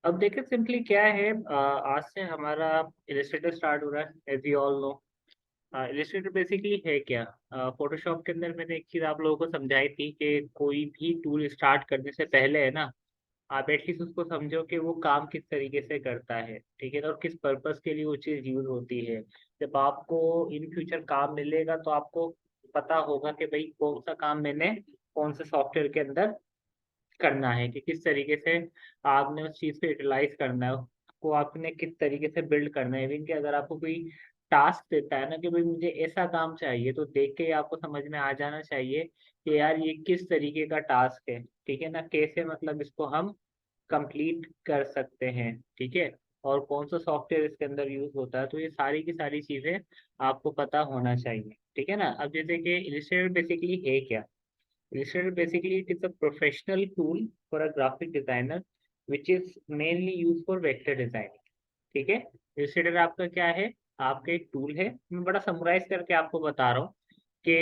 अब देखिए सिंपली क्या है, आज से हमारा इलस्ट्रेटर स्टार्ट हो रहा है as you all know. Illustrator basically है क्या? फोटोशॉप के अंदर मैंने एक चीज आप लोगों को समझाई थी कि कोई भी टूल स्टार्ट करने से पहले है ना, आप एटलीस्ट उसको समझो कि वो काम किस तरीके से करता है, ठीक है ना, और किस पर्पस के लिए वो चीज़ यूज होती है। जब आपको इन फ्यूचर काम मिलेगा तो आपको पता होगा कि भाई कौन सा काम मैंने कौन से सॉफ्टवेयर के अंदर करना है, कि किस तरीके से आपने उस चीज़ को यूटिलाइज करना है, उसको आपने किस तरीके से बिल्ड करना है। इवन कि अगर आपको कोई टास्क देता है ना कि भाई मुझे ऐसा काम चाहिए, तो देख के ही आपको समझ में आ जाना चाहिए कि यार ये किस तरीके का टास्क है, ठीक है ना, कैसे मतलब इसको हम कंप्लीट कर सकते हैं, ठीक है, और कौन सा सॉफ्टवेयर इसके अंदर यूज होता है। तो ये सारी की सारी चीजें आपको पता होना चाहिए, ठीक है ना। अब जैसे कि इलस्ट्रेटर बेसिकली है क्या? Illustrator basically it is a professional tool for a graphic designer which is mainly used for vector design। ठीक है, Illustrator आपका क्या है? आपका एक टूल है। मैं बड़ा समराइज करके आपको बता रहा हूँ कि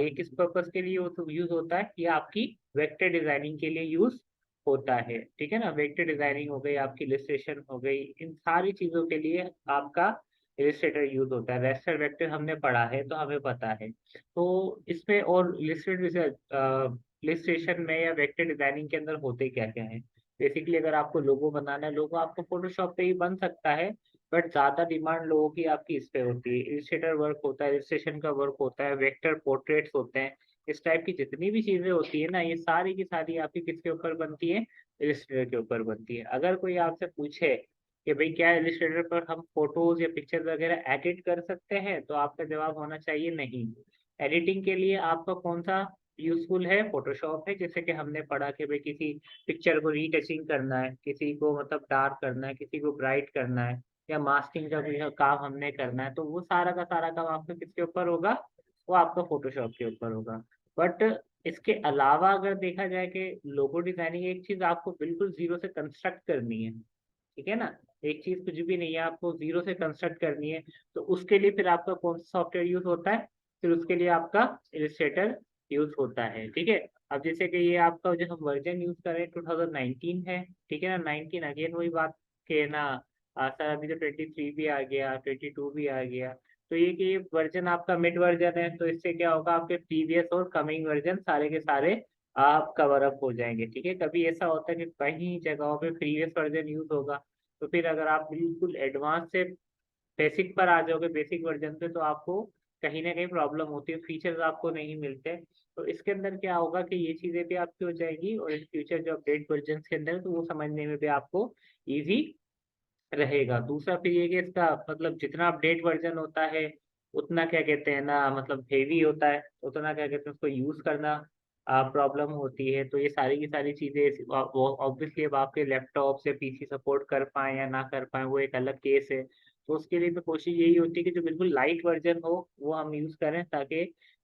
ये किस पर्पस के लिए यूज होता है। ये आपकी वेक्टर डिजाइनिंग के लिए यूज होता है, ठीक है ना। वेक्टर डिजाइनिंग हो गई, आपकी इलिस्ट्रेशन हो गई, इन सारी चीजों के लिए आपका इलिस्ट्रेटर यूज होता है। रेस्टर वेक्टर हमने पढ़ा है तो हमें पता है। तो इसमें और इलिस्ट्रेशन में या वेक्टर डिजाइनिंग के अंदर होते क्या क्या है? बेसिकली अगर आपको लोगो बनाना है, लोगो आपको फोटोशॉप पे ही बन सकता है, बट ज्यादा डिमांड लोगों की आपकी इस पे होती है। इलिस्ट्रेटर वर्क होता है, इलिस्ट्रेशन का वर्क होता है, वेक्टर पोर्ट्रेट्स होते हैं। इस टाइप की जितनी भी चीजें होती है ना, ये सारी की सारी आपकी किसके ऊपर बनती है? इलिस्ट्रेटर के ऊपर बनती है। अगर कोई आपसे पूछे कि भाई क्या इलिस्ट्रेटर पर हम फोटोज या पिक्चर वगैरह एडिट कर सकते हैं, तो आपका जवाब होना चाहिए नहीं। एडिटिंग के लिए आपका कौन सा यूजफुल है? फोटोशॉप है। जैसे कि हमने पढ़ा कि भाई किसी पिक्चर को रीटचिंग करना है, किसी को मतलब डार्क करना है, किसी को ब्राइट करना है, या मास्किंग का कोई काम हमने करना है, तो वो सारा का सारा काम आपका किसके ऊपर होगा? वो आपका फोटोशॉप के ऊपर होगा। बट इसके अलावा अगर देखा जाए कि लोगो डिजाइनिंग एक चीज आपको बिल्कुल जीरो से कंस्ट्रक्ट करनी है, ठीक है ना, एक चीज कुछ भी नहीं है, आपको जीरो से कंस्ट्रक्ट करनी है, तो उसके लिए फिर आपका कौन सा सॉफ्टवेयर यूज होता है? फिर उसके लिए आपका इलिस्ट्रेटर यूज होता है, ठीक है। अब जैसे कि ये आपका जो हम वर्जन यूज कर रहे हैं 2019 है, ठीक है ना। 19 अगेन वही बात के ना, सर अभी तो 23 भी आ गया, 22 भी आ गया, तो ये कि वर्जन आपका मिड वर्जन है, तो इससे क्या होगा, आपके प्रीवियस और कमिंग वर्जन सारे के सारे आप कवर अप हो जाएंगे, ठीक है। कभी ऐसा होता है कि कहीं जगहों पे प्रीवियस वर्जन यूज होगा, तो फिर अगर आप बिल्कुल एडवांस से बेसिक पर आ जाओगे, बेसिक वर्जन पे, तो आपको कहीं ना कहीं प्रॉब्लम होती है, फीचर्स आपको नहीं मिलते। तो इसके अंदर क्या होगा कि ये चीजें भी आपकी हो जाएगी, और इन फ्यूचर जो अपडेट वर्जन के अंदर तो वो समझने में भी आपको इजी रहेगा। दूसरा फिर ये कि इसका मतलब जितना अपडेट वर्जन होता है उतना क्या कहते हैं ना, मतलब हेवी होता है, उतना क्या कहते हैं उसको यूज करना प्रॉब्लम होती है। तो ये सारी की सारी चीजें वो ऑब्वियसली अब आपके लैपटॉप से पीसी सपोर्ट कर पाए या ना कर पाए वो एक अलग केस है। तो उसके लिए तो कोशिश यही होती है कि जो बिल्कुल लाइट वर्जन हो वो हम यूज करें, ताकि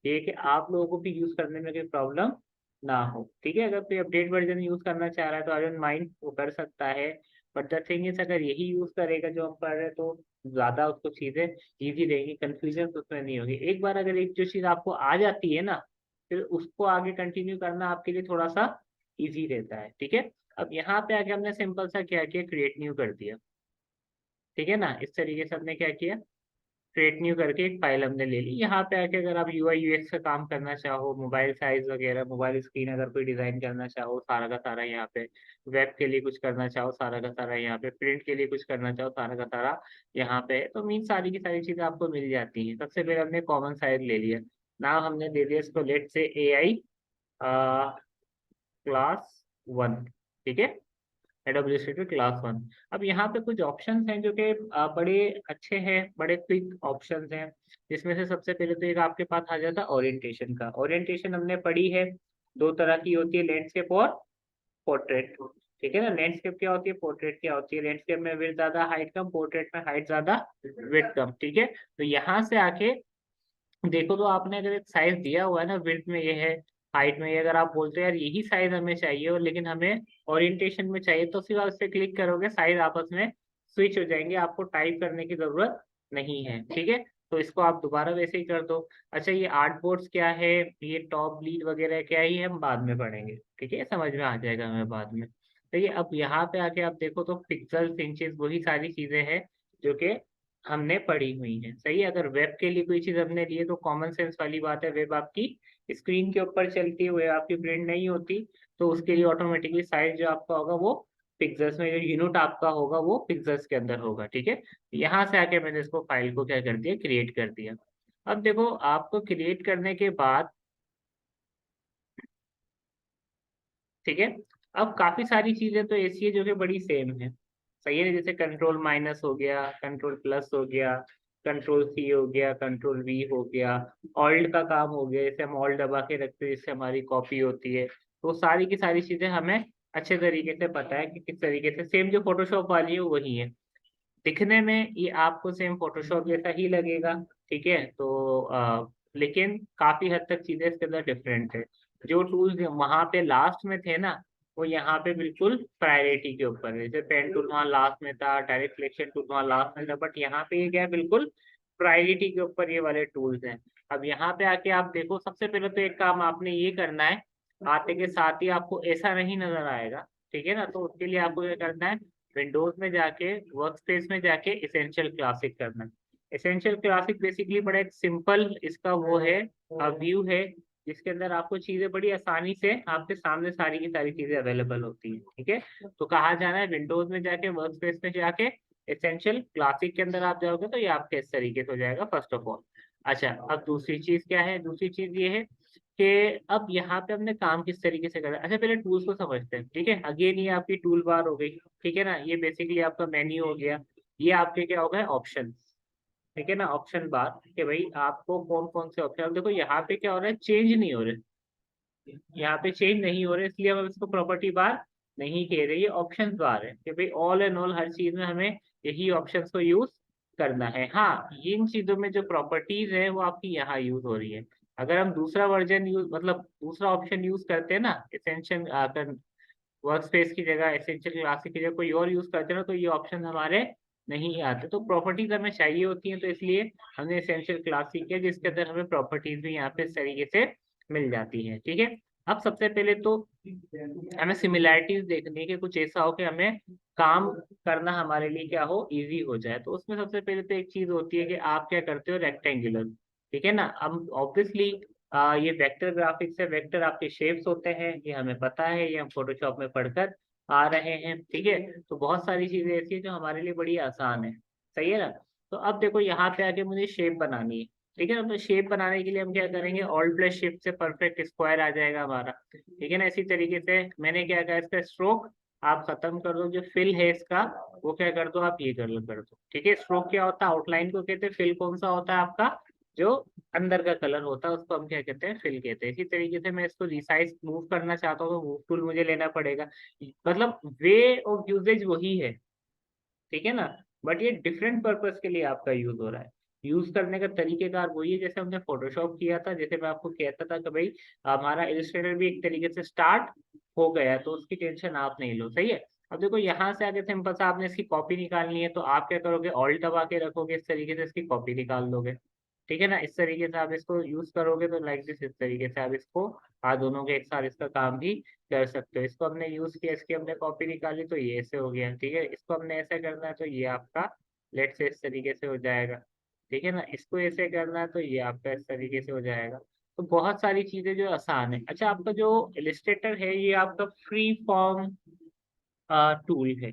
ये कि आप लोगों को भी यूज करने में कोई प्रॉब्लम ना हो, ठीक है। अगर कोई अपडेट वर्जन यूज करना चाह रहा है तो आई डोंट माइंड, वो कर सकता है। बट द थिंग इज अगर यही यूज करेगा जो हम कर रहे हैं, तो ज्यादा उसको चीजें इजी रहेंगी, कंफ्यूजन उसमें नहीं होगी। एक बार अगर एक जो चीज आपको आ जाती है ना, फिर उसको आगे कंटिन्यू करना आपके लिए थोड़ा सा इजी रहता है, ठीक है। अब यहाँ पे आके हमने सिंपल सा क्या किया, क्रिएट न्यू कर दिया, ठीक है ना। इस तरीके से हमने क्या किया, क्रिएट न्यू करके एक फाइल हमने ले ली। यहाँ पे आके अगर आप यूआई यूएक्स का काम करना चाहो, मोबाइल साइज वगैरह, मोबाइल स्क्रीन अगर कोई डिजाइन करना चाहो, सारा का सारा यहाँ पे। वेब के लिए कुछ करना चाहो, सारा का सारा यहाँ पे। प्रिंट के लिए कुछ करना चाहो, सारा का सारा यहाँ पे। तो मीन सारी की सारी चीजें आपको मिल जाती हैं। सबसे पहले हमने कॉमन साइज ले लिया, नाम हमने दे दिया इसको लेट से AI क्लास 1, ठीक है, एडोबी इलस्ट्रेटर क्लास 1। अब यहाँ पे कुछ ऑप्शंस हैं जो कि बड़े अच्छे हैं, बड़े क्विक ऑप्शंस हैं। जिसमें से सबसे पहले तो एक आपके पास आ जाता है ओरिएंटेशन का। ओरिएंटेशन हमने पढ़ी है, दो तरह की होती है, लैंडस्केप और पोर्ट्रेट, ठीक है ना। लैंडस्केप क्या होती है, पोर्ट्रेट क्या होती है? लैंडस्केप में विड्थ ज्यादा हाइट कम, पोर्ट्रेट में हाइट ज्यादा विड्थ कम, ठीक है। तो यहाँ से आके देखो, तो आपने अगर एक साइज दिया हुआ है ना, विड्थ में ये है, हाइट में ये, अगर आप बोलते हो यार यही साइज हमें चाहिए और लेकिन हमें ओरिएंटेशन में चाहिए, तो सिर्फ आप इस पे क्लिक करोगे, साइज आपस में स्विच हो जाएंगे, आपको टाइप करने की जरूरत नहीं है, ठीक है। तो इसको आप दोबारा वैसे ही कर दो। अच्छा, ये आर्ट बोर्ड्स क्या है, ये टॉप लीड वगैरह क्या है, ये हम बाद में पढ़ेंगे, ठीक है, समझ में आ जाएगा हमें बाद में। तो ये अब यहाँ पे आके आप देखो तो पिक्सल्स, इंचेस, वही सारी चीजें हैं जो कि हमने पढ़ी हुई है। सही है। अगर वेब के लिए कोई चीज हमने ली है तो कॉमन सेंस वाली बात है, वेब आपकी स्क्रीन के ऊपर चलती है, वेब आपकी प्रिंट नहीं होती, तो उसके लिए ऑटोमेटिकली साइज जो आपका होगा वो पिक्सल्स में, जो यूनिट आपका होगा वो पिक्सल्स के अंदर होगा। ठीक है। यहाँ से आके मैंने इसको फाइल को क्या कर दिया, क्रिएट कर दिया। अब देखो आपको क्रिएट करने के बाद, ठीक है, अब काफी सारी चीजें तो ऐसी है जो कि बड़ी सेम है। सही है। जैसे कंट्रोल माइनस हो गया, कंट्रोल प्लस हो गया, कंट्रोल सी हो गया, कंट्रोल वी हो गया, ऑल्ट का काम हो गया, जैसे हम ऑल्ट दबा के रखते हैं जिससे हमारी कॉपी होती है। तो सारी की सारी चीजें हमें अच्छे तरीके से पता है कि किस तरीके से, सेम जो फोटोशॉप वाली है वही है। दिखने में ये आपको सेम फोटोशॉप जैसा ही लगेगा। ठीक है। तो लेकिन काफी हद तक चीजें इसके अंदर डिफरेंट है। जो टूल्स वहां पे लास्ट में थे ना, वो यहाँ पे बिल्कुल प्रायोरिटी के ऊपर है। जैसे पेन टूल वहाँ लास्ट में था, डायरेक्ट सिलेक्शन टूल वहाँ लास्ट में था, बट यहाँ पे ये क्या है, बिल्कुल प्रायोरिटी के ऊपर ये वाले टूल्स हैं। अब यहाँ पे आके आप देखो, सबसे पहले तो एक काम आपने ये करना है, आते के साथ ही आपको ऐसा नहीं नजर आएगा। ठीक है ना। तो उसके लिए आपको क्या करना है, विंडोज में जाके वर्क स्पेस में जाके एसेंशियल क्लासिक करना है। एसेंशियल क्लासिक बेसिकली बड़ा एक सिंपल इसका वो है, व्यू है, जिसके अंदर आपको चीजें बड़ी आसानी से आपके सामने सारी की सारी चीजें अवेलेबल होती हैं। ठीक है। तो कहाँ जाना है, विंडोज में जाके वर्क स्पेस में जाके एसेंशियल क्लासिक के अंदर आप जाओगे तो ये आपके इस तरीके से हो जाएगा फर्स्ट ऑफ ऑल। अच्छा, अब दूसरी चीज क्या है, दूसरी चीज ये है कि अब यहाँ पे हमने काम किस तरीके से करा। अच्छा, पहले टूल्स को समझते हैं। ठीक है। अगेन ये आपकी टूल बार हो गई। ठीक है ना। ये बेसिकली आपका मेन्यू हो गया। ये आपके क्या हो गए, ऑप्शन। ठीक है ना। ऑप्शन बार कि भाई आपको कौन कौन से ऑप्शन, देखो यहाँ पे क्या हो रहा है, चेंज नहीं हो रहे, यहाँ पे चेंज नहीं हो रहे, इसलिए हम इसको प्रॉपर्टी बार नहीं कह रहे, ये ऑप्शंस बार है कि भाई ऑल एंड ऑल हर चीज में हमें यही ऑप्शंस को यूज करना है। हाँ, इन चीजों में जो प्रॉपर्टीज है वो आपकी यहाँ यूज हो रही है। अगर हम दूसरा वर्जन यूज, मतलब दूसरा ऑप्शन यूज करते हैं ना, एसेंशियल वर्क स्पेस की जगह, एसेंशियल क्लासिक की जगह कोई और यूज करते हैं ना, तो ये ऑप्शन हमारे नहीं आते। तो प्रॉपर्टीज हमें चाहिए होती हैं, तो इसलिए हमने एसेंशियल क्लासिक किया जिसके अंदर हमें प्रॉपर्टीज भी यहाँ पे इस तरीके से मिल जाती है। ठीक है। अब सबसे पहले तो हमें सिमिलैरिटीज देखनी है कि कुछ ऐसा हो कि हमें काम करना हमारे लिए क्या हो, इजी हो जाए। तो उसमें सबसे पहले तो एक चीज होती है कि आप क्या करते हो, रेक्टेंगुलर। ठीक है ना। अब ऑब्वियसली ये वेक्टर ग्राफिक्स है, वेक्टर आपके शेप्स होते हैं, ये हमें पता है, ये हम फोटोशॉप में पढ़कर आ रहे हैं। ठीक है। तो बहुत सारी चीजें ऐसी है जो हमारे लिए बड़ी आसान है। सही है ना। तो अब देखो यहाँ पे आके मुझे शेप बनानी है। ठीक है ना। तो शेप बनाने के लिए हम क्या करेंगे, ऑल्ट प्लस शिफ्ट से परफेक्ट स्क्वायर आ जाएगा हमारा। ठीक है ना। इसी तरीके से मैंने क्या कहा, इसका स्ट्रोक आप खत्म कर दो, जो फिल है इसका वो क्या कर दो, आप ये कर दो। ठीक है। स्ट्रोक क्या होता है, आउटलाइन को कहते हैं, फिल कौन सा होता है आपका, जो अंदर का कलर होता है उसको हम क्या कहते हैं, फिल कहते हैं। इसी तरीके से मैं इसको रिसाइज मूव करना चाहता हूँ तो मूव टूल मुझे लेना पड़ेगा। मतलब वे ऑफ यूजेज वही है। ठीक है ना। बट ये डिफरेंट पर्पस के लिए आपका यूज हो रहा है। यूज करने का तरीकेकार वही है जैसे हमने फोटोशॉप किया था, जैसे मैं आपको कहता था कि भाई हमारा इलस्ट्रेटर भी एक तरीके से स्टार्ट हो गया, तो उसकी टेंशन आप नहीं लो। सही है। अब देखो यहाँ से आगे सिंपल सा आपने इसकी कॉपी निकालनी है, तो आप क्या करोगे, ऑल्ट दबा के रखोगे, इस तरीके से इसकी कॉपी निकाल दोगे। ठीक है ना। इस तरीके से आप इसको यूज करोगे तो लाइक दिस, इस तरीके से आप इसको दोनों के एक साथ इसका काम भी कर सकते हो। इसको हमने यूज किया, इसकी हमने कॉपी निकाली तो ये ऐसे हो गया। ठीक है। इसको हमने ऐसे करना है तो ये आपका लेट से इस तरीके से हो जाएगा। ठीक है ना। इसको ऐसे करना है तो ये आपका इस तरीके से हो जाएगा। तो बहुत सारी चीजें जो आसान है। अच्छा, आपका जो इलिस्ट्रेटर है ये आपका फ्री फॉर्म टूल है,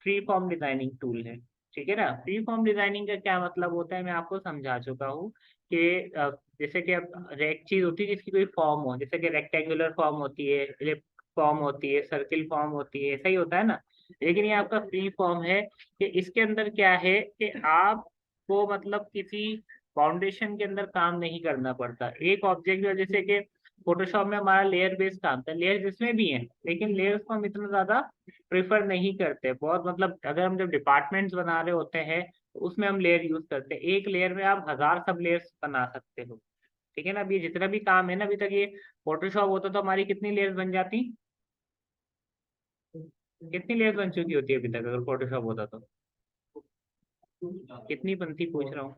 फ्री फॉर्म डिजाइनिंग टूल है। ठीक है ना। फ्री फॉर्म डिजाइनिंग का क्या मतलब होता है, मैं आपको समझा चुका हूँ कि जैसे कि अब एक चीज होती है जिसकी कोई फॉर्म हो, जैसे कि रेक्टेंगुलर फॉर्म होती है, एलिप्स फॉर्म होती है, सर्किल फॉर्म होती है, ऐसा ही होता है ना। लेकिन ये आपका फ्री फॉर्म है कि इसके अंदर क्या है कि आपको मतलब किसी फाउंडेशन के अंदर काम नहीं करना पड़ता। एक ऑब्जेक्ट जो जैसे कि फोटोशॉप में हमारा लेयर बेस्ड काम था, लेयर जिसमें भी है, लेकिन लेयर्स को हम इतना ज्यादा प्रेफर नहीं करते बहुत। मतलब अगर हम जब डिपार्टमेंट्स बना रहे होते हैं तो उसमें हम लेयर यूज करते हैं। एक लेयर में आप 1000 सब लेयर्स बना सकते हो। ठीक है ना। अभी जितना भी काम है ना, अभी तक ये फोटोशॉप होता तो हमारी कितनी लेयर्स बन जाती, कितनी लेयर्स बन चुकी होती है अभी तक अगर फोटोशॉप होता तो, कितनी बनती पूछ रहा हूँ।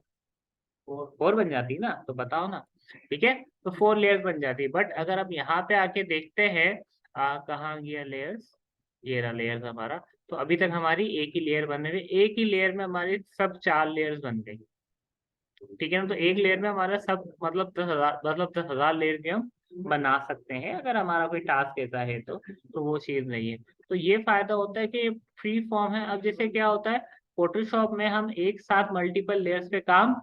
4 बन जाती ना, तो बताओ ना। ठीक है। तो 4 लेयर्स बन जाती, बट अगर आप यहाँ पे आके देखते हैं, कहाँ गया लेयर्स, ये रहा लेयर हमारा। तो अभी तक हमारी एक ही लेयर बने हुए, एक ही लेयर में हमारी सब 4 लेयर्स बन गई। ठीक है ना, तो एक लेयर में हमारा सब मतलब 10,000, मतलब 10,000 लेयर के हम बना सकते हैं अगर हमारा कोई टास्क ऐसा है तो वो चीज नहीं है। तो ये फायदा होता है कि फ्री फॉर्म है। अब जैसे क्या होता है, फोटोशॉप में हम एक साथ मल्टीपल लेयर्स पे काम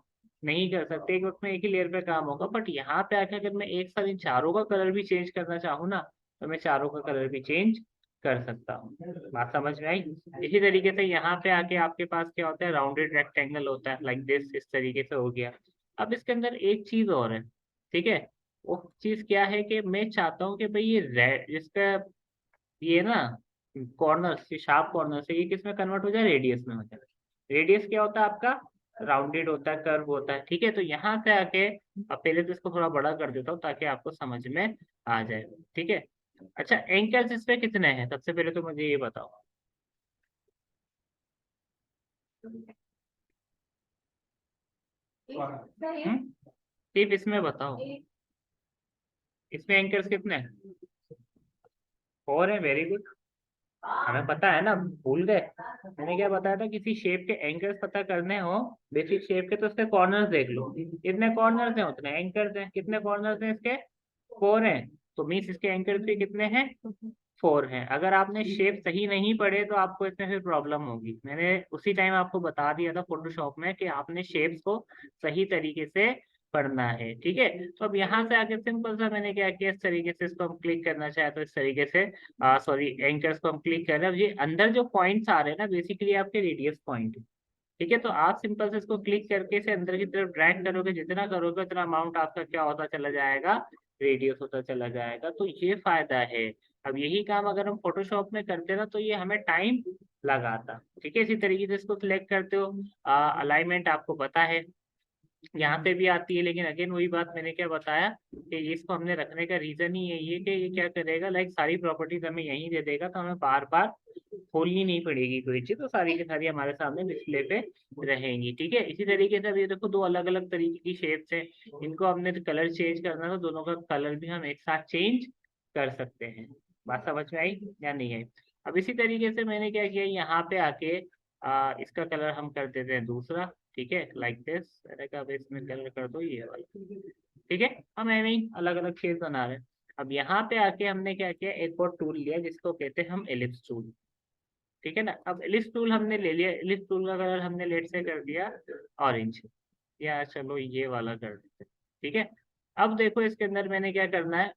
नहीं कर सकते, एक वक्त में एक ही लेयर पे काम होगा। बट यहाँ पे आके अगर मैं एक साथ इन चारों का कलर भी चेंज करना चाहूँ ना, तो मैं चारों का कलर भी चेंज कर सकता हूँ। बात समझ में आई? इसी तरीके से यहाँ पे आके आपके पास क्या होता है, राउंडेड रेक्टेंगल होता है लाइक दिस, इस तरीके से हो गया। अब इसके अंदर एक चीज और है, ठीक है। वो चीज क्या है कि मैं चाहता हूँ कि भाई ये रेड जिसका ये ना कॉर्नर से, शार्प कॉर्नर से, ये किस में कन्वर्ट हो जाए, रेडियस में हो जाए। रेडियस क्या होता है आपका, राउंडेड होता है, कर्व होता है। ठीक है, तो यहाँ से आके अब पहले तो इसको थोड़ा बड़ा कर देता हूँ ताकि आपको समझ में आ जाए। ठीक है। अच्छा, एंकल्स इस पे कितने हैं, सबसे पहले तो मुझे ये बताओ। सिर्फ इसमें बताओ, इसमें एंकर्स कितने हैं? 4 है, वेरी गुड। हमें पता है ना, भूल गए? मैंने क्या बताया था, किसी शेप के एंकर्स पता करने हो, बेसिक शेप के, तो उसके कॉर्नर्स देख लो। कितने कॉर्नर्स हैं उतने एंकर्स हैं। कितने कॉर्नर्स हैं इसके? 4 हैं। तो मीन्स इसके एंकर्स भी कितने हैं? 4 हैं। अगर आपने शेप सही नहीं पढ़े तो आपको इसमें फिर प्रॉब्लम होगी। मैंने उसी टाइम आपको बता दिया था फोटोशॉप में कि आपने शेप्स को सही तरीके से पढ़ना है। ठीक है, तो अब यहाँ से आके सिंपल सा मैंने क्या किया, इस तरीके से इसको हम क्लिक करना चाहे तो इस तरीके से, सॉरी, एंकर्स को हम क्लिक कर रहे हैं। अब ये अंदर जो पॉइंट्स आ रहे हैं ना, बेसिकली आपके रेडियस पॉइंट। ठीक है, तो आप सिंपल से इसको क्लिक करके इसे अंदर की तरफ ड्रैग करोगे, जितना करोगे उतना अमाउंट आपका क्या होता चला जाएगा, रेडियस होता चला जाएगा। तो ये फायदा है। अब यही काम अगर हम फोटोशॉप में करते ना तो ये हमें टाइम लगाता। ठीक है, इसी तरीके से इसको सिलेक्ट करते हो। अलाइनमेंट आपको पता है यहाँ पे भी आती है, लेकिन अगेन वही बात मैंने क्या बताया कि इसको हमने रखने का रीजन ही यही है कि ये क्या करेगा, लाइक सारी प्रॉपर्टीज हमें यहीं दे देगा, तो हमें बार बार खोलनी नहीं पड़ेगी कोई चीज, तो सारी की सारी हमारे सामने डिस्प्ले पे रहेंगी। ठीक है, इसी तरीके से अब ये देखो, दो अलग अलग तरीके की शेप्स है, इनको हमने तो कलर चेंज करना, तो दोनों का कलर भी हम एक साथ चेंज कर सकते हैं। बात समझ में आई या नहीं आई? अब इसी तरीके से मैंने क्या किया, यहाँ पे आके इसका कलर हम कर देते हैं दूसरा। ठीक है, लाइक दिस, मैंने कहा अब इसमें कलर कर दो ये वाला। ठीक है, हम ऐਵੇਂ ही अलग अलग शेप बना रहे हैं। अब यहाँ पे आके हमने क्या किया, एक और टूल लिया जिसको कहते हैं हम एलिप्स टूल। ठीक है ना, अब एलिप्स टूल हमने ले लिया, एलिप्स टूल का कलर हमने लेट से कर दिया ऑरेंज, या चलो ये वाला कर देते हैं। ठीक है, अब देखो इसके अंदर मैंने क्या करना है,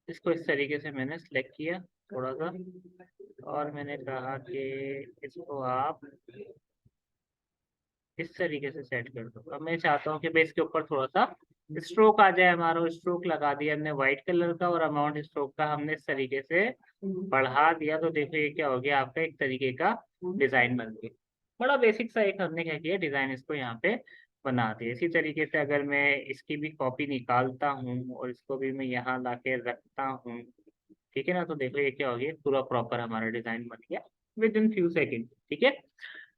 इसको इस तरीके से मैंने सिलेक्ट किया थोड़ा सा, और मैंने कहा कि इसको आप इस तरीके से सेट कर दो। अब मैं चाहता हूँ कि बेस के ऊपर थोड़ा सा स्ट्रोक आ जाए हमारा, स्ट्रोक लगा दिया हमने व्हाइट कलर का, और अमाउंट स्ट्रोक का हमने इस तरीके से बढ़ा दिया। तो देखो ये क्या हो गया, आपका एक तरीके का डिजाइन बन गया। बड़ा बेसिक सा एक हमने क्या किया, डिजाइन इसको यहाँ पे बना दिया। इसी तरीके से अगर मैं इसकी भी कॉपी निकालता हूँ और इसको भी मैं यहाँ ला के रखता हूँ, ठीक है ना, तो देखो ये क्या हो गया, पूरा प्रॉपर हमारा डिजाइन बन गया विद इन फ्यू सेकेंड। ठीक है,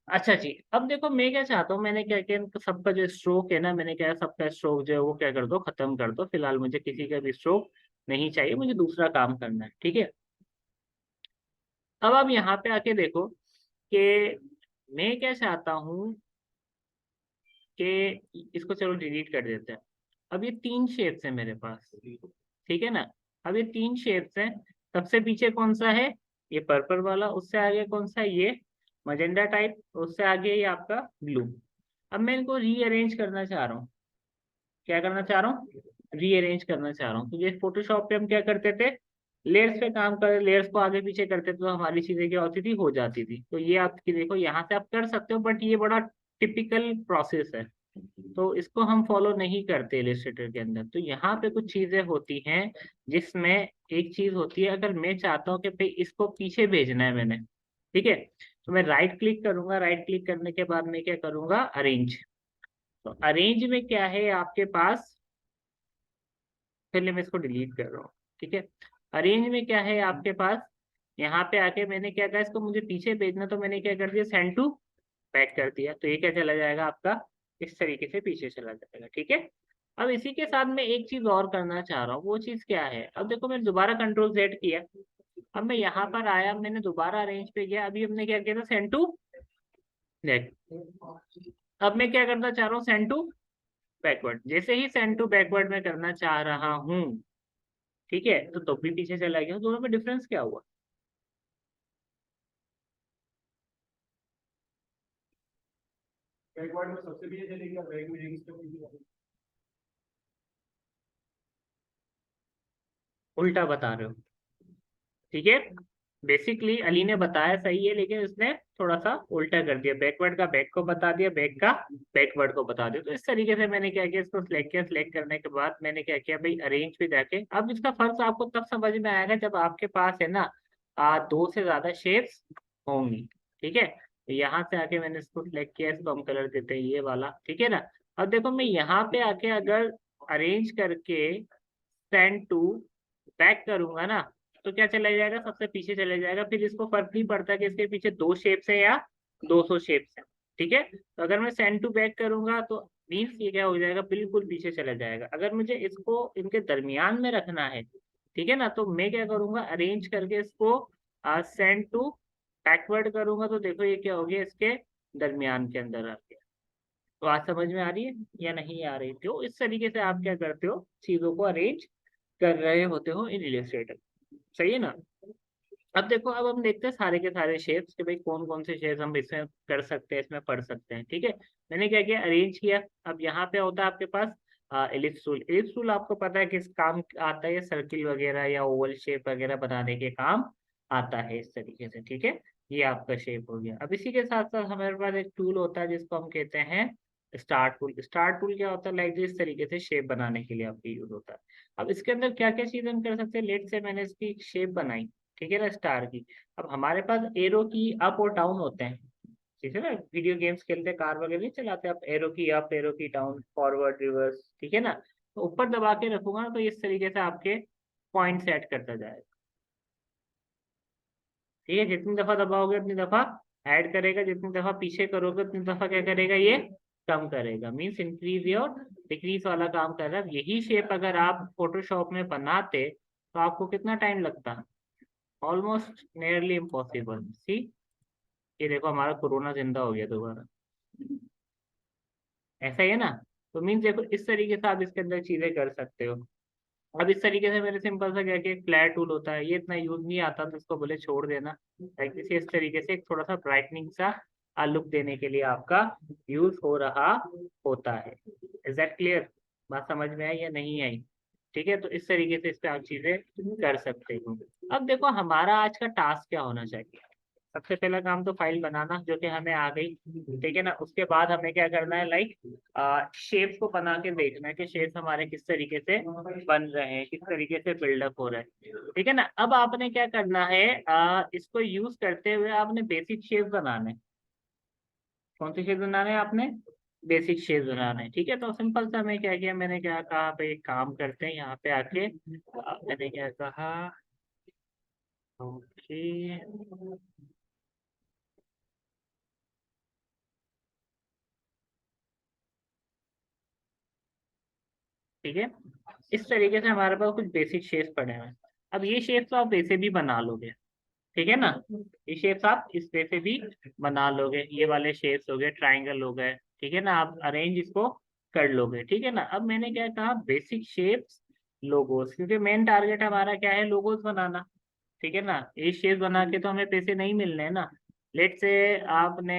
अच्छा जी, अब देखो मैं क्या चाहता हूँ, मैंने क्या किया, इनका सबका जो स्ट्रोक है ना, मैंने क्या, सबका स्ट्रोक जो है वो क्या कर दो, खत्म कर दो। फिलहाल मुझे किसी का भी स्ट्रोक नहीं चाहिए, मुझे दूसरा काम करना है। ठीक है, अब आप यहाँ पे आके देखो कि मैं क्या चाहता हूँ कि इसको चलो डिलीट कर देते हैं। अब ये 3 शेप्स है मेरे पास, ठीक है ना। अब ये 3 शेप्स हैं, सबसे पीछे कौन सा है, ये पर्पल वाला, उससे आगे कौन सा है, ये मजेंडा टाइप, उससे आगे ये आपका ब्लू। अब मैं इनको रीअरेंज करना चाह रहा हूँ। क्या करना चाह रहा हूँ, रीअरेंज करना चाह रहा हूँ। तो ये फोटोशॉप पे हम क्या करते थे, लेयर्स पे काम कर, लेयर्स को आगे पीछे करते थे, तो हमारी चीजें क्या होती थी, हो जाती थी। तो ये आपकी देखो, यहाँ से आप कर सकते हो, बट ये बड़ा टिपिकल प्रोसेस है, तो इसको हम फॉलो नहीं करते इलस्ट्रेटर के अंदर। तो यहाँ पे कुछ चीजें होती हैं जिसमें एक चीज होती है, अगर मैं चाहता हूँ कि भाई इसको पीछे भेजना है मैंने, ठीक है, तो मैं राइट क्लिक करूंगा, राइट क्लिक करने के बाद मैं क्या करूंगा, अरेंज। तो अरेंज में क्या है आपके पास, पहले मैं इसको डिलीट कर रहा हूँ। ठीक है, अरेंज में क्या है आपके पास, यहाँ पे आके मैंने क्या कहा, इसको मुझे पीछे भेजना, तो मैंने क्या कर दिया, सेंड टू बैक कर दिया। तो ये क्या चला जाएगा आपका, इस तरीके से पीछे चला जाएगा। ठीक है, अब इसी के साथ मैं एक चीज और करना चाह रहा हूँ, वो चीज क्या है, अब देखो मैं दोबारा कंट्रोल जेड किया, अब मैं यहाँ पर आया, मैंने दोबारा अरेंज पे गया, अभी हमने क्या किया था, सेंड टू नेट। अब मैं क्या करना चाह रहा हूँ, सेंड टू बैकवर्ड। जैसे ही सेंड टू बैकवर्ड में करना चाह रहा हूँ, ठीक है, तो भी पीछे चला गया। दोनों में डिफरेंस क्या हुआ? बैकवर्ड में सबसे पीछे चलेगा, बैक में जाएगी सबसे पीछे। उल्टा बता रहे हो, ठीक है। बेसिकली अली ने बताया सही है, लेकिन उसने थोड़ा सा उल्टा कर दिया, बैकवर्ड का बैक को बता दिया, बैक का बैकवर्ड को बता दिया। तो इस तरीके से मैंने क्या किया, इसको सिलेक्ट किया। सिलेक्ट करने के बाद मैंने क्या किया भाई, अरेंज पे जाके, अब इसका फर्क आपको तब समझ में आएगा जब आपके पास है ना दो से ज्यादा शेप्स होंगी, ठीक है। तो यहाँ से आके मैंने इसको सिलेक्ट किया, इसको हम कलर देते हैं ये वाला, ठीक है ना। अब देखो मैं यहाँ पे आके अगर अरेंज करके सेंड टू बैक करूंगा ना, तो क्या चला जाएगा, सबसे पीछे चले जाएगा। फिर इसको फर्क नहीं पड़ता कि इसके पीछे 2 शेप्स है या 200 शेप्स है, ठीक है। तो अगर मैं सेंड टू बैक करूंगा तो मीन्स ये क्या हो जाएगा, बिल्कुल पीछे चला जाएगा। अगर मुझे इसको इनके दरमियान में रखना है, ठीक है ना, तो मैं क्या करूंगा, अरेंज करके इसको सेंड टू बैकवर्ड करूंगा, तो देखो ये क्या हो गया, इसके दरमियान के अंदर आ गया। तो आज समझ में आ रही है या नहीं आ रही? तो इस तरीके से आप क्या करते हो, चीजों को अरेंज कर रहे होते हो इन इलस्ट्रेटर। सही है ना। अब देखो, अब हम देखते हैं सारे के सारे शेप्स कि भाई कौन कौन से शेप्स हम इसमें कर सकते हैं, इसमें पढ़ सकते हैं, ठीक है। मैंने क्या किया, अरेंज किया। अब यहाँ पे होता है आपके पास एलिप्स टूल। एलिप्स टूल आपको पता है किस काम आता है, सर्किल वगैरह या ओवल शेप वगैरह बनाने के काम आता है, इस तरीके से, ठीक है। ये आपका शेप हो गया। अब इसी के साथ साथ हमारे पास एक टूल होता है जिसको हम कहते हैं स्टार टूल। स्टार टूल क्या होता है, लाइक जिस तरीके से शेप बनाने के लिए आपके यूज होता है। अब इसके अंदर क्या क्या चीज हम कर सकते हैं, लेट से मैंने इसकी शेप बनाई, ठीक है ना, स्टार की। अब हमारे पास एरो की अप और डाउन होते हैं, ठीक है ना। वीडियो गेम्स खेलते, कार वगैरह नहीं चलाते आप, एरो की अप, एरो की डाउन, फॉरवर्ड, रिवर्स, ठीक है ना। तो ऊपर दबा के रखूंगा ना, तो इस तरीके से आपके पॉइंट सेट करता जाएगा, ठीक है। जितनी दफा दबाओगे उतनी दफा ऐड करेगा, जितनी दफा पीछे करोगे उतनी दफा क्या करेगा, ये कम करेगा। मीन्स इंक्रीज और डिक्रीज वाला काम कर रहा है। यही शेप अगर आप फोटोशॉप में बनाते तो आपको कितना टाइम लगता, ऑलमोस्ट नियरली इम्पॉसिबल। सी, ये देखो हमारा कोरोना जिंदा हो गया दोबारा, ऐसा ही है ना। तो मीन्स देखो इस तरीके से आप इसके अंदर चीजें कर सकते हो। अब इस तरीके से मेरे सिंपल सा क्या कि एक फ्लैट टूल होता है, ये इतना यूज नहीं आता, तो इसको बोले छोड़ देना। लाइक इस तरीके से एक थोड़ा सा ब्राइटनिंग सा लुक देने के लिए आपका यूज हो रहा होता है। Is that clear? बात समझ में आई या नहीं आई? ठीक है, तो इस तरीके से इस पे आप चीजें कर सकते हो। अब देखो हमारा आज का टास्क क्या होना चाहिए। सबसे पहला काम तो फाइल बनाना, जो कि हमें आ गई, ठीक है ना। उसके बाद हमें क्या करना है, लाइक शेप्स को बना के देखना है कि शेप्स हमारे किस तरीके से बन रहे हैं, किस तरीके से बिल्डअप हो रहा है, ठीक है ना। अब आपने क्या करना है, इसको यूज करते हुए आपने बेसिक शेप बनाने। कौन सी शेप बनाने हैं आपने? बेसिक शेप बनाने, ठीक है। तो सिंपल सा मैं क्या किया, मैंने क्या कहा भाई, एक काम करते हैं, यहाँ पे आके मैंने क्या कहा, ओके, ठीक है। इस तरीके से हमारे पास कुछ बेसिक शेप्स पड़े हुए हैं। अब ये शेप्स आप वैसे भी बना लोगे, ठीक है ना। ये शेप्स आप इस वे से भी बना लोगे, ये वाले शेप्स हो गए, ट्राइंगल हो गए, ठीक है ना। आप अरेंज इसको कर लोगे, ठीक है ना। अब मैंने क्या कहा, बेसिक शेप्स, लोगोस, क्योंकि मेन टारगेट हमारा क्या है, लोगोस बनाना, ठीक है ना। ये शेप बना के तो हमें पैसे नहीं मिलने हैं ना। लेट से आपने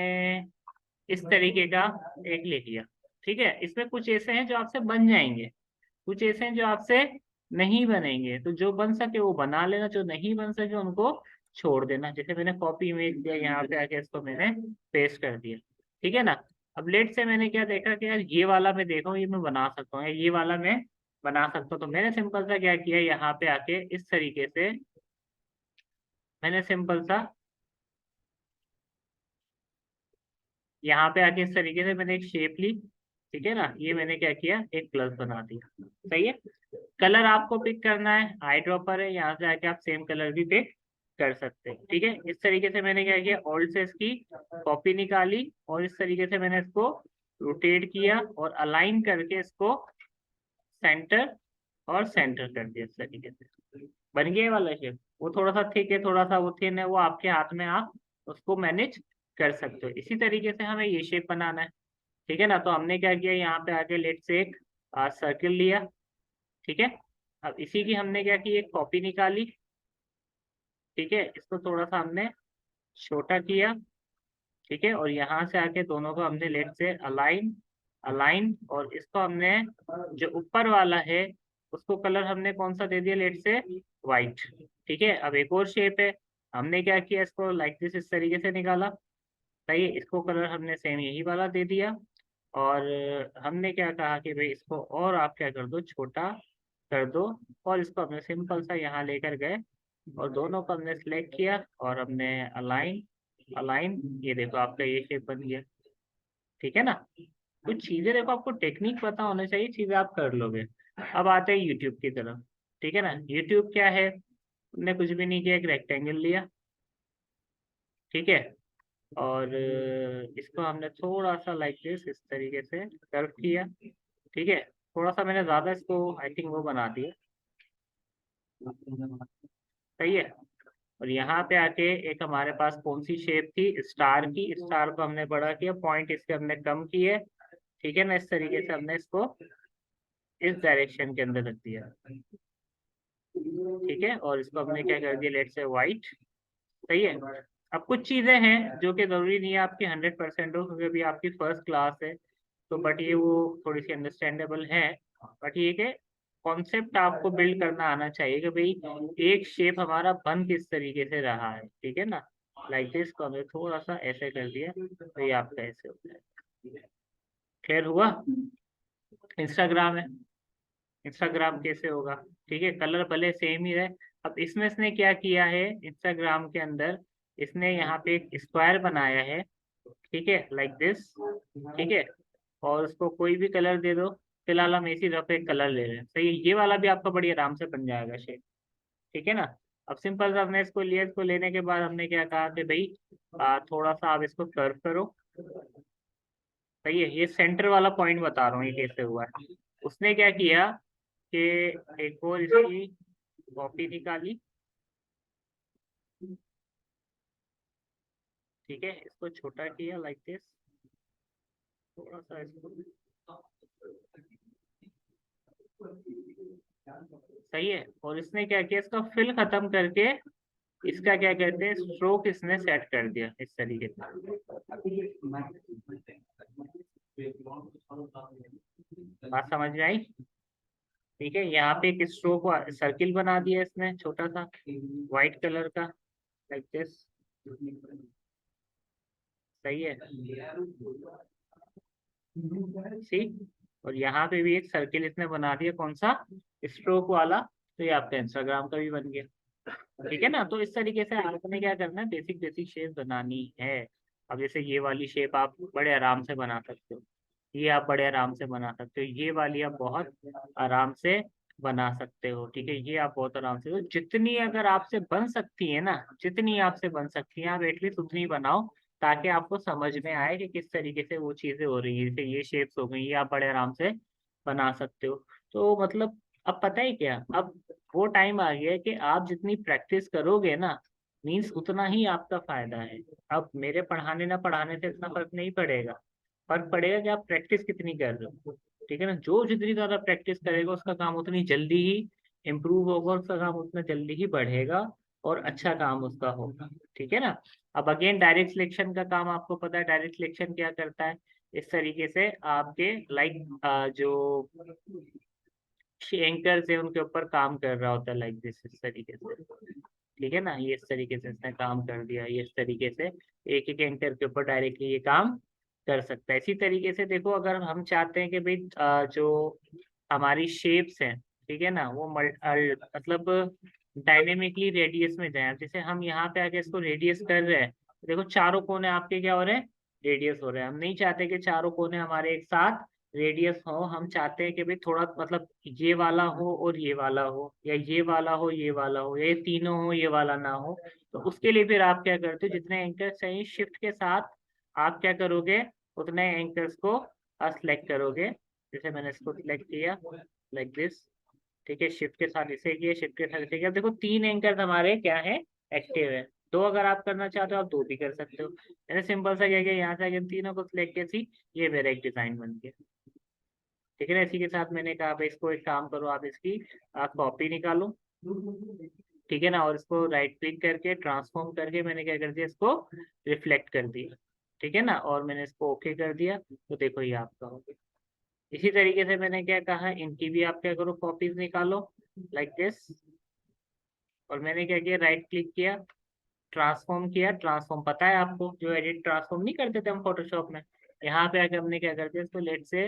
इस तरीके का एक ले लिया, ठीक है। इसमें कुछ ऐसे हैं जो आपसे बन जाएंगे, कुछ ऐसे हैं जो आपसे नहीं बनेंगे। तो जो बन सके वो बना लेना, जो नहीं बन सके उनको छोड़ देना। जैसे मैंने कॉपी इमेज दिया, यहाँ पे आके इसको मैंने पेस्ट कर दिया, ठीक है ना। अब लेट से मैंने क्या देखा कि यार ये वाला मैं देखा हूँ, ये मैं बना सकता हूँ, ये वाला मैं बना सकता हूँ। तो मैंने सिंपल सा क्या किया, यहाँ पे आके इस तरीके से मैंने सिंपल सा यहाँ पे आके इस तरीके से मैंने एक शेप ली, ठीक है ना। ये मैंने क्या किया, एक प्लस बना दिया, सही है। कलर आपको पिक करना है, आई ड्रॉपर है, यहाँ से आके आप सेम कलर भी पिक कर सकते हैं, ठीक है। इस तरीके से मैंने क्या किया, ऑल्ट से इसकी कॉपी निकाली और इस तरीके से मैंने इसको रोटेट किया और अलाइन करके इसको सेंटर और सेंटर कर दिया, इस तरीके से बन गया ये वाला शेप। वो थोड़ा सा थिक है, थोड़ा सा वो थिन है, वो आपके हाथ में, आप उसको मैनेज कर सकते हो। इसी तरीके से हमें ये शेप बनाना है, ठीक है ना। तो हमने क्या किया, यहाँ पे आके लेट से एक सर्किल लिया, ठीक है। अब इसी की हमने क्या की, एक कॉपी निकाली, ठीक है। इसको थोड़ा सा हमने छोटा किया, ठीक है। और यहाँ से आके दोनों को हमने लेट से अलाइन अलाइन, और इसको हमने जो ऊपर वाला है उसको कलर हमने कौन सा दे दिया, लेट से वाइट, ठीक है। अब एक और शेप है, हमने क्या किया, इसको लाइक दिस इस तरीके से निकाला, सही है। इसको कलर हमने सेम यही वाला दे दिया, और हमने क्या कहा कि भाई इसको और आप क्या कर दो, छोटा कर दो, और इसको हमने सिंपल सा यहाँ लेकर गए, और दोनों को हमने सिलेक्ट किया, और हमने अलाइन अलाइन, ये देखो आपका ये शेप बन गया, ठीक है ना। कुछ चीजें देखो, आपको टेक्निक पता होना चाहिए, चीजें आप कर लोगे। अब आते हैं यूट्यूब की तरफ, ठीक है ना। यूट्यूब क्या है, हमने कुछ भी नहीं किया, एक रेक्टेंगल लिया, ठीक है। और इसको हमने थोड़ा सा लाइक दिस इस तरीके से कर्व किया, ठीक है। थोड़ा सा मैंने ज्यादा इसको आई थिंक वो बना दिया, सही है। और यहाँ पे आके एक हमारे पास कौन सी शेप थी, स्टार की, स्टार को हमने बड़ा किया, पॉइंट इसके हमने कम किए, ठीक है ना। इस तरीके से हमने इसको इस डायरेक्शन के अंदर रख दिया, ठीक है। और इसको हमने क्या कर दिया, लेट से वाइट, सही है। अब कुछ चीजें हैं जो कि जरूरी नहीं है आपकी 100% हो, क्योंकि अभी आपकी फर्स्ट क्लास है, तो बट ये वो थोड़ी सी अंडरस्टैंडेबल है। बट ये कि कॉन्सेप्ट आपको बिल्ड करना आना चाहिए कि भाई एक शेप हमारा बन किस तरीके से रहा है, ठीक है ना। लाइक दिस को हमने थोड़ा सा ऐसे कर दिया, तो ये आपका ऐसे होता है। क्लियर हुआ। इंस्टाग्राम है, इंस्टाग्राम कैसे होगा, ठीक है। कलर भले सेम ही रहे। अब इसमें इसने क्या किया है, इंस्टाग्राम के अंदर इसने यहाँ पे एक स्क्वायर बनाया है, ठीक है, लाइक दिस, ठीक है। और उसको कोई भी कलर दे दो, फिलहाल हम इसी रफ एक कलर ले रहे हैं, सही है। ये वाला भी आपका बड़ी आराम से बन जाएगा शेप, ठीक है ना। अब सिंपल सा हमने इसको लिया, इसको लेने के बाद हमने क्या कहा कि भाई थोड़ा सा आप इसको कर्व करो, सही है। ये सेंटर वाला पॉइंट बता रहा हूँ ये कैसे हुआ है। उसने क्या किया कि एक और इसकी कॉपी निकाली, ठीक है। इसको छोटा किया लाइक दिस, थोड़ा सा इसको, सही है। और इसने क्या किया, इसका फिल खत्म करके इसका क्या कहते हैं, स्ट्रोक इसने सेट कर दिया इस तरीके से। बात समझ में आई, ठीक है। यहाँ पे एक स्ट्रोक सर्किल बना दिया इसने छोटा सा व्हाइट कलर का, लाइक दिस, सही है, सी। और यहाँ पे भी एक सर्किल इसने बना दिया, कौन सा, स्ट्रोक वाला। तो ये आपका इंस्टाग्राम का भी बन गया, ठीक है ना। तो इस तरीके से आपने क्या करना है, बेसिक बेसिक शेप बनानी है। अब जैसे ये वाली शेप आप बड़े आराम से बना सकते हो, ये आप बड़े आराम से बना सकते हो, ये वाली आप बहुत आराम से बना सकते हो, ठीक है। ये आप बहुत आराम से, तो जितनी अगर आपसे बन सकती है ना, जितनी आपसे बन सकती है आप एटलीस्ट उतनी बनाओ, ताकि आपको समझ में आए कि किस तरीके से वो चीजें हो रही है। जैसे ये शेप्स हो गई, ये आप बड़े आराम से बना सकते हो। तो मतलब अब पता है क्या, अब वो टाइम आ गया है कि आप जितनी प्रैक्टिस करोगे ना, मीन्स उतना ही आपका फायदा है। अब मेरे पढ़ाने ना पढ़ाने से इतना फर्क नहीं पड़ेगा, फर्क पड़ेगा कि आप प्रैक्टिस कितनी कर रहे हो, ठीक है ना। जो जितनी ज्यादा प्रैक्टिस करेगा उसका काम उतनी जल्दी ही इम्प्रूव होगा, उसका काम उतना जल्दी ही बढ़ेगा, और अच्छा काम उसका होगा, ठीक है ना। अब अगेन डायरेक्ट सिलेक्शन का काम आपको पता है, डायरेक्ट सिलेक्शन क्या करता है, इस तरीके से आपके लाइक जो एंकर्स है उनके ऊपर काम कर रहा होता है, लाइक दिस इस तरीके से, ठीक है ना। ये इस तरीके से इसने काम कर दिया, ये इस तरीके से एक एक एंकर के ऊपर डायरेक्टली ये काम कर सकता है। इसी तरीके से देखो, अगर हम चाहते हैं कि भाई जो हमारी शेप्स हैं, ठीक है ना, वो मतलब डायनेमिकली रेडियस में जाए। जैसे हम यहाँ पे आके इसको रेडियस कर रहे हैं, देखो चारों कोने आपके क्या हो रहे हैं, रेडियस हो रहे हैं। हम नहीं चाहते कि चारों कोने हमारे एक साथ रेडियस हो, हम चाहते हैं कि भाई थोड़ा मतलब ये वाला हो और ये वाला हो, या ये वाला हो ये वाला हो, या ये तीनों हो ये वाला ना हो। तो उसके लिए फिर आप क्या करते हो, जितने एंकर्स चाहिए शिफ्ट के साथ आप क्या करोगे, उतने एंकर्स को सेलेक्ट करोगे। जैसे मैंने इसको सिलेक्ट किया लाइक दिस, ठीक है, शिफ्ट के साथ इसे किया, शिफ्ट के साथ इसे किया। देखो 3 एंकर हमारे क्या है, एक्टिव है। 2 अगर आप करना चाहते हो आप 2 भी कर सकते हो। मैंने सिंपल सा क्या किया, यहाँ से आगे तीनों को सिलेक्ट किया, सी ये मेरा एक डिजाइन बन गया। ठीक है ना, इसी के साथ मैंने कहा भाई इसको एक काम करो, आप इसकी कॉपी निकालो। ठीक है ना, और इसको राइट क्लिक करके ट्रांसफॉर्म करके मैंने क्या कर दिया, इसको रिफ्लेक्ट कर दिया। ठीक है ना, और मैंने इसको ओके कर दिया, तो देखो ये आपका हो गया। इसी तरीके से मैंने क्या कहा, इनकी भी आप क्या करो, कॉपीज निकालो लाइक दिस। और मैंने क्या किया, राइट क्लिक किया, ट्रांसफॉर्म किया। ट्रांसफॉर्म पता है आपको, जो एडिट ट्रांसफॉर्म नहीं करते थे हम फोटोशॉप में, यहाँ पे आके हमने क्या कर दिया, इसको लेट से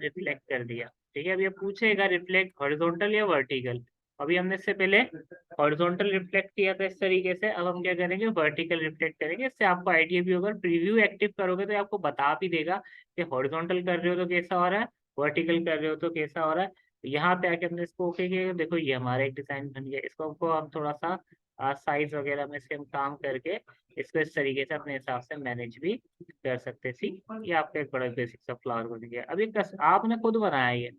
रिफ्लेक्ट कर दिया। ठीक है, अब ये पूछेगा रिफ्लेक्ट हॉरिजॉन्टल या वर्टिकल। अभी हमने इससे पहले हॉरिजॉन्टल रिफ्लेक्ट किया था इस तरीके से, अब हम क्या करेंगे, वर्टिकल रिफ्लेक्ट करेंगे। इससे आपको आइडिया भी होगा, प्रीव्यू एक्टिव करोगे तो ये आपको बता भी देगा कि हॉरिजॉन्टल कर रहे हो तो कैसा हो रहा है, वर्टिकल कर रहे हो तो कैसा हो रहा है। यहाँ पे आके हमने इसको ओके किया, देखो ये हमारा एक डिजाइन बन गया। इसको हमको हम थोड़ा सा साइज वगैरह में से हम काम करके इसको इस तरीके से अपने हिसाब से मैनेज भी कर सकते हैं। सी ये आपका एक बड़ा बेसिक सा फ्लावर बन गया। अब ये आपने खुद बनाया ये,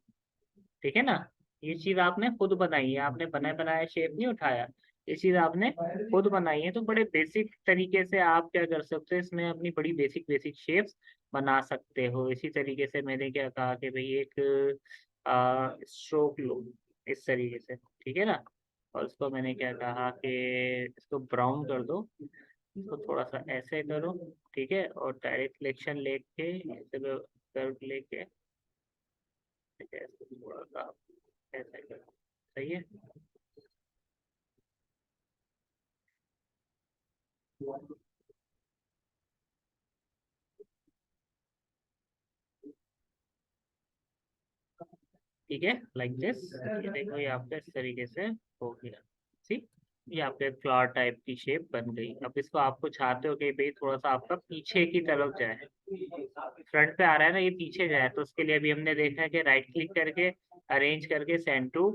ठीक है ना, ये चीज आपने खुद बनाई है, आपने बनाया बनाया शेप नहीं उठाया, ये चीज आपने खुद बनाई है। तो बड़े बेसिक तरीके से आप क्या कर सकते हो, इसमें अपनी बड़ी बेसिक बेसिक शेप्स बना सकते हो। इसी तरीके से मैंने क्या कहा कि भाई एक स्ट्रोक लो इस तरीके से, ठीक है ना, और उसको मैंने क्या कहा कि इसको ब्राउन कर दो, इसको थोड़ा सा ऐसे करो। ठीक है, और डायरेक्ट सिलेक्शन लेके ऐसे कर्व लेके, ठीक है, इसको थोड़ा सा ऐसे करो, सही है। ठीक है, लाइक दिस, ये देखो ये आपका इस तरीके से हो गया। सी ये आपके फ्लावर टाइप की शेप बन गई। अब इसको आपको चाहते हो कि भाई थोड़ा सा आपका पीछे की तरफ जाए, फ्रंट पे आ रहा है ना, ये पीछे जाए, तो उसके लिए अभी हमने देखा है कि राइट क्लिक करके अरेंज करके सेंड टू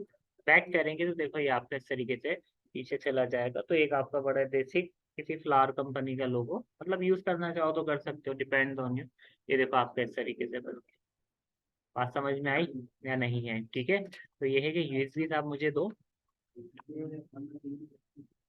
बैक करेंगे, तो देखो ये आपका इस तरीके से पीछे चला जाएगा। तो एक आपका बड़ा बेसिक किसी फ्लावर कंपनी का लोगो, मतलब यूज करना चाहो तो कर सकते हो, डिपेंड ऑन यू। ये देखो आपका इस तरीके से बन गया। बात समझ में आई या नहीं है, ठीक है। तो ये है कि यूएसबी आप मुझे दो।